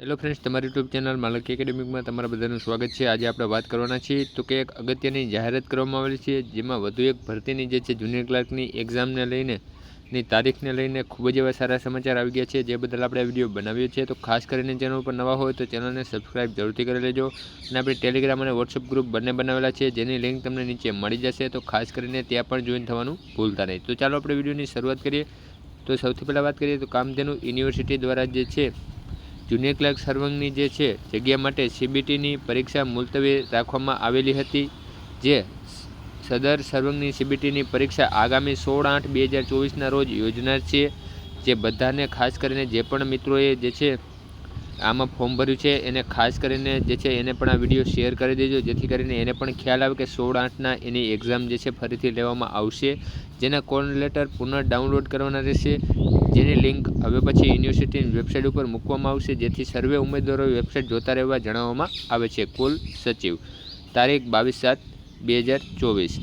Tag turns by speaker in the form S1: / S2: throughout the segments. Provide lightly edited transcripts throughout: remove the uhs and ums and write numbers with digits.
S1: Hello friends, તમારી YouTube channel માલક એકેડેમિકમાં તમારા બધાનું સ્વાગત છે। આજે આપણે વાત કરવાના છીએ તો કે એક અગત્યની જાહેરાત કરવામાં આવેલી છે, જેમાં વધુ એક ભરતીની જે છે જુનિયર ક્લાર્કની એક્ઝામને લઈને ની તારીખને લઈને ખૂબ જ એવા સારા સમાચાર આવી ગયા છે, જે બદલ આપણે વિડીયો બનાવ્યો છે। તો ખાસ કરીને ચેનલ પર નવા હોય તો ચેનલને સબસ્ક્રાઇબ જરૂરથી કરી લેજો અને આપણે ટેલિગ્રામ અને વોટ્સઅપ ગ્રુપ બંને બનાવેલા છે, જેની લિંક તમને નીચે મળી જશે। તો ખાસ કરીને ત્યાં પણ જોઈન થવાનું ભૂલતા નહીં। તો ચાલો આપણે વિડીયોની શરૂઆત કરીએ। તો સૌથી પહેલાં વાત કરીએ તો કામધેનુ યુનિવર્સિટી દ્વારા જે છે જુનિયર ક્લાર્ક સર્વંગની જે છે જગ્યા માટે સીબીટીની પરીક્ષા મુલતવી રાખવામાં આવેલી હતી, જે સદર સર્વંગની સીબીટીની પરીક્ષા આગામી 16/8/2024ના રોજ યોજનાર છે। જે બધાને ખાસ કરીને જે પણ મિત્રોએ જે છે આમાં ફોર્મ ભર્યું છે એને ખાસ કરીને જે છે એને પણ આ વિડીયો શેર કરી દેજો, જેથી કરીને એને પણ ખ્યાલ આવે કે 16/8ના એની એક્ઝામ જે છે ફરીથી લેવામાં આવશે, જેના કોલ લેટર પુનઃ ડાઉનલોડ કરવાના રહેશે, જેની લિંક હવે પછી યુનિવર્સિટીની વેબસાઇટ ઉપર મૂકવામાં આવશે, જેથી સર્વે ઉમેદવારો વેબસાઇટ જોતા રહેવા જણાવવામાં આવે છે। કુલ સચિવ તારીખ 22/7/2024।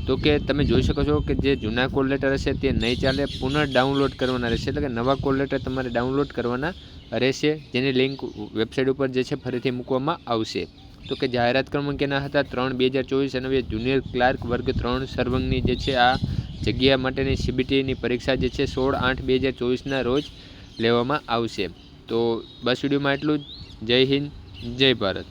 S1: તો કે તમે જોઈ શકો છો કે જે જૂના કોલ લેટર હશે તે નહીં ચાલે, પુનઃ ડાઉનલોડ કરવાના રહેશે, એટલે કે નવા કોલ લેટર તમારે ડાઉનલોડ કરવાના રહેશે, જેની લિંક વેબસાઇટ ઉપર જે છે ફરીથી મૂકવામાં આવશે। તો કે જાહેરાત ક્રમાંકના હતા 3/2024 અને જુનિયર ક્લાર્ક વર્ગ 3 સર્વંગની જે છે આ જગ્યા માટેની સીબીટીની પરીક્ષા જે છે 16/8/2024ના રોજ લેવામાં આવશે। તો બસ વિડીયોમાં એટલું જ। જય હિન્દ, જય ભારત।